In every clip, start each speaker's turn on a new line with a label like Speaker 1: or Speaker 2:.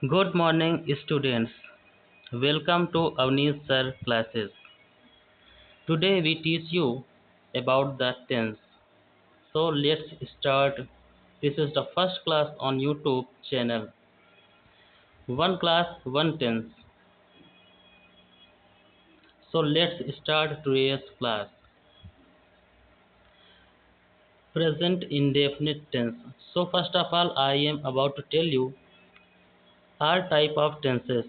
Speaker 1: Good morning, students. Welcome to Avneesh Sir classes. Today we teach you about the tense. So let's start. This is the first class on YouTube channel. One class, one tense. So let's start today's class. Present indefinite tense. So first of all, I am about to tell you all type of tenses.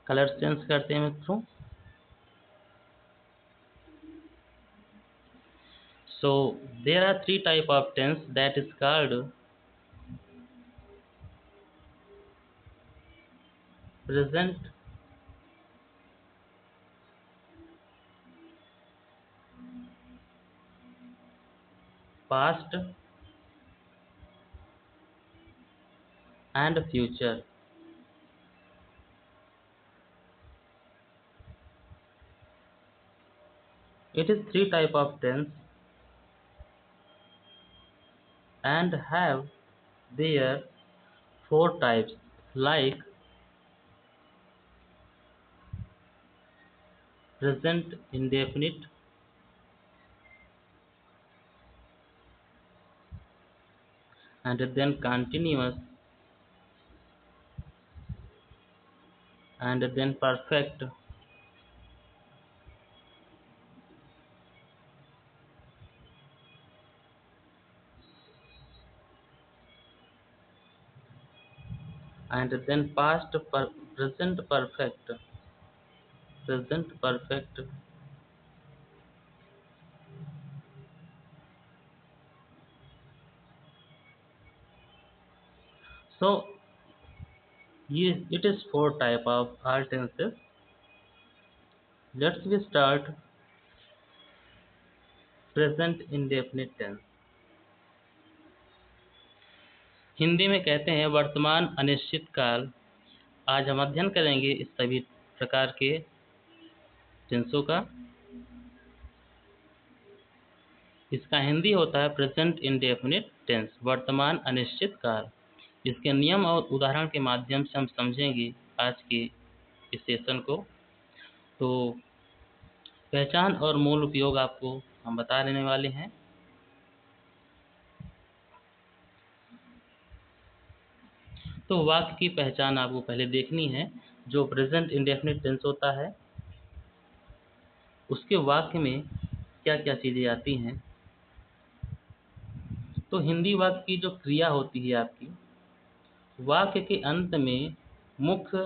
Speaker 1: Colour change करते हैं मित्रों. So there are three type of tense that is called present, past and future. It is three type of tense and have their four types like present indefinite, and then continuous, and then perfect, and then present perfect, present perfect. So it is four type of all tenses. Let's we start present indefinite tense. Hindi में कहते हैं वर्तमान अनिश्चित काल. आज हम अध्ययन करेंगे इस सभी प्रकार के टेंसों का. इसका हिंदी होता है प्रेजेंट इंडेफिनिट टेंस, वर्तमान अनिश्चित काल. इसके नियम और उदाहरण के माध्यम से हम समझेंगे आज के इस सेशन को. तो पहचान और मूल उपयोग आपको हम बता देने वाले हैं. तो वाक्य की पहचान आपको पहले देखनी है. जो प्रेजेंट इंडेफिनिट टेंस होता है उसके वाक्य में क्या क्या चीज़ें आती हैं. तो हिंदी वाक्य की जो क्रिया होती है आपकी, वाक्य के अंत में मुख्य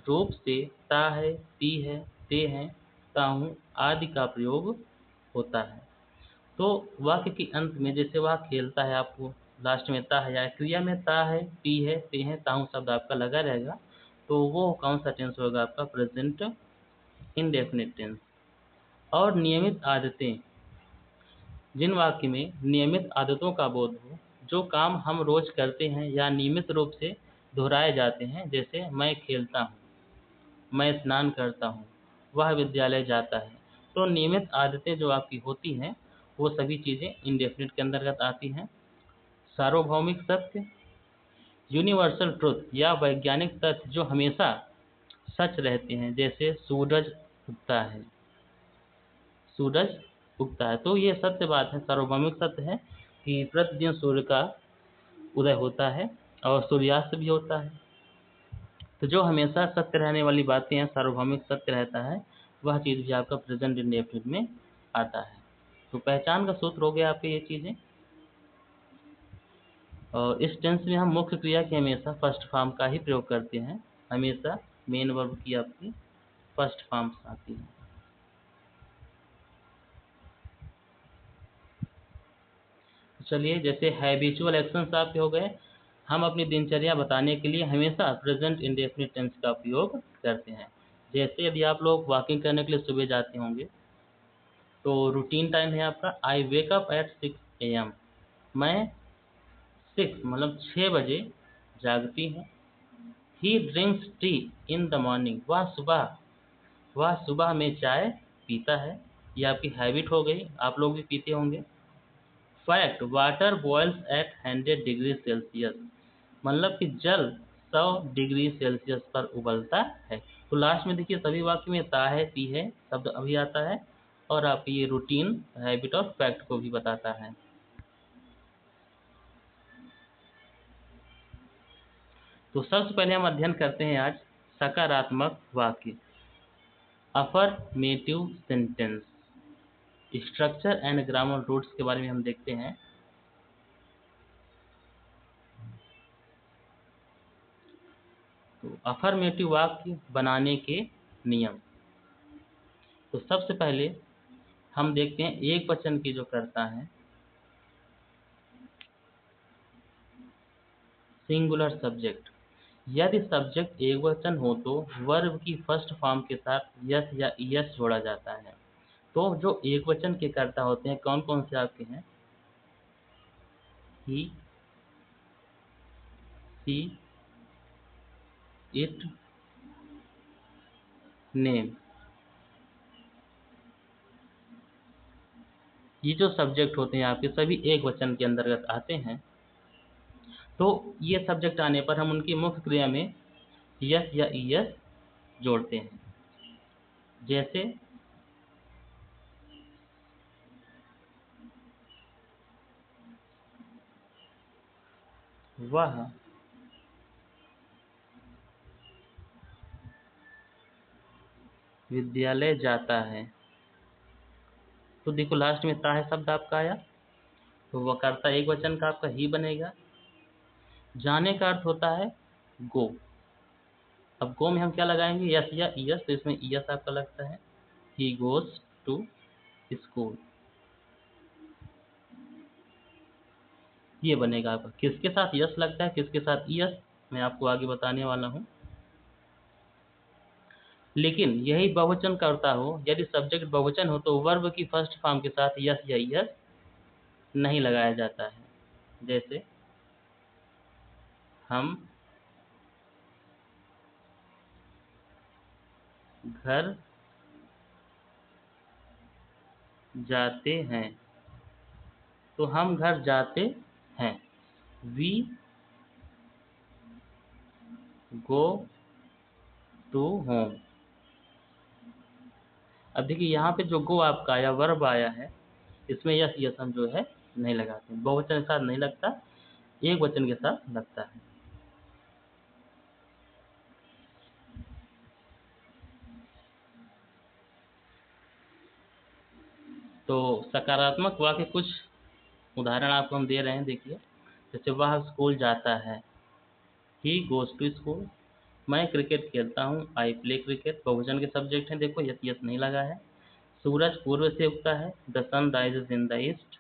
Speaker 1: रूप से ता है, ती है, ते हैं, ताहूँ आदि का प्रयोग होता है. तो वाक्य के अंत में जैसे वह खेलता है, आपको लास्ट में ता है या क्रिया में ता है, ती है, ते हैं, ताहूँ शब्द आपका लगा रहेगा. तो वो कौन सा टेंस होगा आपका प्रेजेंट इंडेफिनिट टेंस. और नियमित आदतें, जिन वाक्य में नियमित आदतों का बोध हो, जो काम हम रोज करते हैं या नियमित रूप से दोहराए जाते हैं, जैसे मैं खेलता हूँ, मैं स्नान करता हूँ, वह विद्यालय जाता है. तो नियमित आदतें जो आपकी होती हैं वो सभी चीज़ें इंडेफिनिट के अंतर्गत आती हैं. सार्वभौमिक सत्य, यूनिवर्सल ट्रुथ या वैज्ञानिक तथ्य जो हमेशा सच रहते हैं, जैसे सूरज उगता है, सूरज उगता है. तो ये सत्य बात है, सार्वभौमिक सत्य है कि प्रतिदिन सूर्य का उदय होता है और सूर्यास्त भी होता है. तो जो हमेशा सत्य रहने वाली बातें हैं, सार्वभौमिक सत्य रहता है, वह चीज़ भी आपका प्रेजेंट इंडेफिनिट में आता है. तो पहचान का सूत्र हो गया आपके ये चीज़ें. और इस टेंस में हम मुख्य क्रिया के हमेशा फर्स्ट फॉर्म का ही प्रयोग करते हैं. हमेशा मेन वर्ब की आपकी फर्स्ट फॉर्म आती है. चलिए, जैसे हैबिचुअल एक्शंस आपके हो गए. हम अपनी दिनचर्या बताने के लिए हमेशा प्रेजेंट इंडेफिनिट टेंस का उपयोग करते हैं. जैसे यदि आप लोग वॉकिंग करने के लिए सुबह जाते होंगे, तो रूटीन टाइम है आपका आई वेक अप एट 6 AM. मैं 6 मतलब 6 बजे जागती हूँ. ही drinks T in the morning, वह सुबह वह सुबह में चाय पीता है। ये आपकी हैबिट हो गई, आप लोग भी पीते होंगे। Fact, water boils at 100 degree Celsius, मतलब कि जल 100 डिग्री सेल्सियस पर उबलता है। तो लास्ट में देखिए सभी वाक्य में ता है पी है शब्द अभी आता है, और आपकी ये रूटीन, हैबिट और फैक्ट को भी बताता है। तो सबसे पहले हम अध्ययन करते हैं आज सकारात्मक वाक्य, affirmative sentence. Structure and grammar rules के बारे में हम देखते हैं। तो अफर्मेटिव वाक्य बनाने के नियम। तो सबसे पहले हम देखते हैं एक वचन की जो करता है, सिंगुलर सब्जेक्ट। यदि सब्जेक्ट एक वचन हो तो वर्ब की फर्स्ट फॉर्म के साथ यस या ईएस जोड़ा जाता है। तो जो एक वचन के कर्ता होते हैं कौन कौन से आपके हैं? ही, सी, इट, नेम। ये जो सब्जेक्ट होते हैं आपके सभी एक वचन के अंतर्गत आते हैं। तो ये सब्जेक्ट आने पर हम उनकी मुख्य क्रिया में यस या ईएस जोड़ते हैं। जैसे वह विद्यालय जाता है। तो देखो लास्ट में ता है शब्द आपका आया, तो वह कर्ता एक वचन का आपका ही बनेगा। जाने का अर्थ होता है गो। अब गो में हम क्या लगाएंगे? यस या ईएस, तो इसमें ईएस आपका लगता है। ही गोज टू स्कूल, ये बनेगा आपका। किसके साथ यस लगता है, किसके साथ ईएस, मैं आपको आगे बताने वाला हूँ। लेकिन यही बहुवचन करता हो, यदि सब्जेक्ट बहुवचन हो तो वर्ब की फर्स्ट फॉर्म के साथ यस या ईएस नहीं लगाया जाता है। जैसे हम घर जाते हैं, तो हम घर जाते हैं। We go to home. अब देखिए यहाँ पे जो गो आपका आया, वर्ब आया है, इसमें यस यस हम जो है नहीं लगाते, बहुवचन के साथ नहीं लगता, एक वचन के साथ लगता है। तो सकारात्मक वाक्य कुछ उदाहरण आपको हम दे रहे हैं, देखिए। जैसे वह स्कूल जाता है, ही गोज टू स्कूल। मैं क्रिकेट खेलता हूँ, आई प्ले क्रिकेट। बहुवचन के सब्जेक्ट हैं, देखो यस यस नहीं लगा है। सूरज पूर्व से उगता है, the sun rises in the east.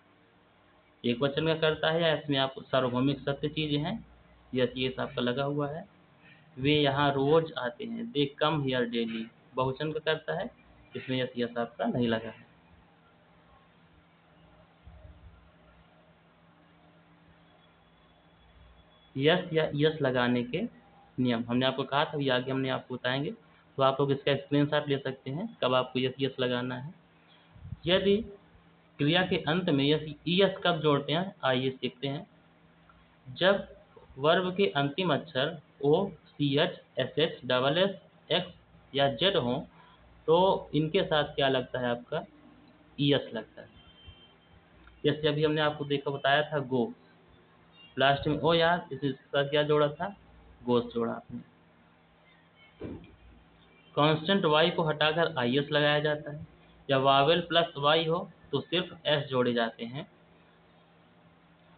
Speaker 1: एक वचन का करता है या इसमें आप सार्वभौमिक सत्य चीजें हैं, यस यस आपका लगा हुआ है। वे यहाँ रोज आते हैं, दे कम हियर डेली। बहुवचन का करता है, इसमें यस यस आपका नहीं लगा है। यस या यस लगाने के नियम हमने आपको कहा था, ये आगे हमने आपको बताएंगे। तो आप लोग इसका स्क्रीनशॉट ले सकते हैं कब आपको यस यस लगाना है। यदि क्रिया के अंत में यस ईएस कब जोड़ते हैं, आइए सीखते हैं। जब वर्ब के अंतिम अक्षर O, C H, S H, double S, X या जेड हो तो इनके साथ क्या लगता है आपका? ईएस लगता है। जैसे अभी हमने आपको देखा बताया था गो, लास्ट में ओ यार, इसके साथ क्या जोड़ा था? गोस जोड़ा आपने। कांस्टेंट वाई को हटाकर आई एस लगाया जाता है। या वावेल प्लस वाई हो तो सिर्फ एस जोड़े जाते हैं।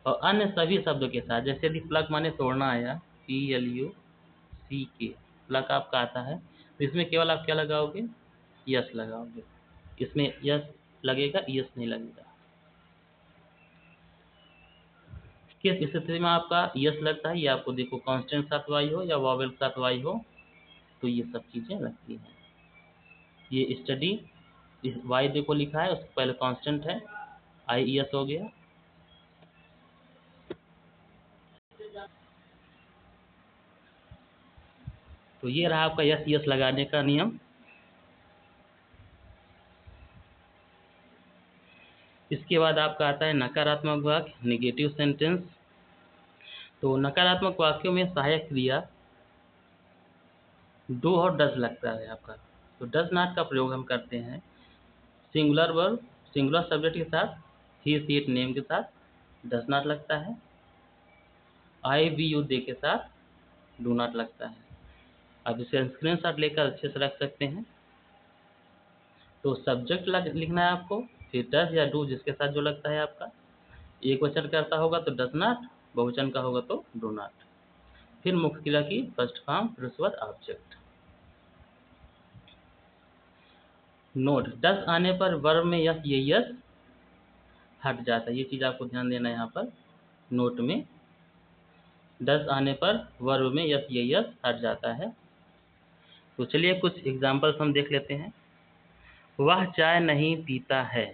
Speaker 1: और अन्य सभी शब्दों के साथ, जैसे यदि प्लग माने तोड़ना आया, PLUCK, प्लग आपका आता है, तो इसमें केवल आप क्या लगाओगे? यस लगाओगे। इसमें यस लगेगा, यस नहीं लगेगा। किस स्थिति में आपका यस लगता है ये आपको देखो, कांस्टेंट साथ वाई हो या वावेल साथ वाई हो तो ये सब चीजें लगती हैं। ये स्टडी, इस वाई देखो लिखा है, उससे पहले कांस्टेंट है, आई एस हो गया। तो ये रहा आपका यस यस लगाने का नियम। इसके बाद आपका आता है नकारात्मक वाक्य, नेगेटिव सेंटेंस। तो नकारात्मक वाक्यों में सहायक क्रिया डू और डज लगता है आपका। तो डज नॉट का प्रयोग हम करते हैं सिंगुलर वर्ब, सिंगुलर सब्जेक्ट के साथ, ही सी इट नेम के साथ डज नॉट लगता है, आई वी यू दे के साथ डू नॉट लगता है। अब इसे स्क्रीनशॉट लेकर अच्छे से रख सकते हैं। तो सब्जेक्ट लिखना है आपको, फिर डज या डू जिसके साथ जो लगता है आपका। एक वचन करता होगा तो डज नॉट, बहुवचन का होगा तो डू नॉट। फिर मुख्य क्रिया की फर्स्ट फॉर्म, फिर उसके बाद ऑब्जेक्ट। नोट, डज आने पर वर्ब में यस ये यस हट जाता है। ये चीज आपको ध्यान देना है यहाँ पर। नोट में डज आने पर वर्ब में यस ये यस हट जाता है। तो चलिए कुछ एग्जाम्पल्स हम देख लेते हैं। वह चाय नहीं पीता है,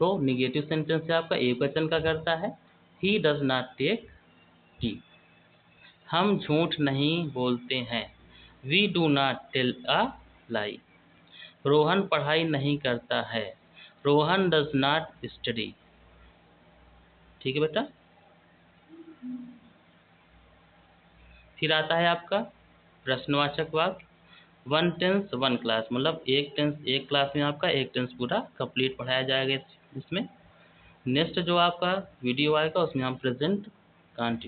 Speaker 1: तो निगेटिव सेंटेंस है आपका, एक वचन का करता है, he does not take tea. हम झूठ नहीं बोलते हैं, we do not tell a lie. Rohan पढ़ाई नहीं करता है, रोहन डज नॉट स्टडी। ठीक है बेटा। फिर आता है आपका प्रश्नवाचक वाक्य, वन टेंस वन क्लास, मतलब एक टेंस एक क्लास में आपका एक टेंस पूरा कंप्लीट पढ़ाया जाएगा इसमें। नेक्स्ट जो आपका वीडियो आएगा उसमें हम प्रेजेंट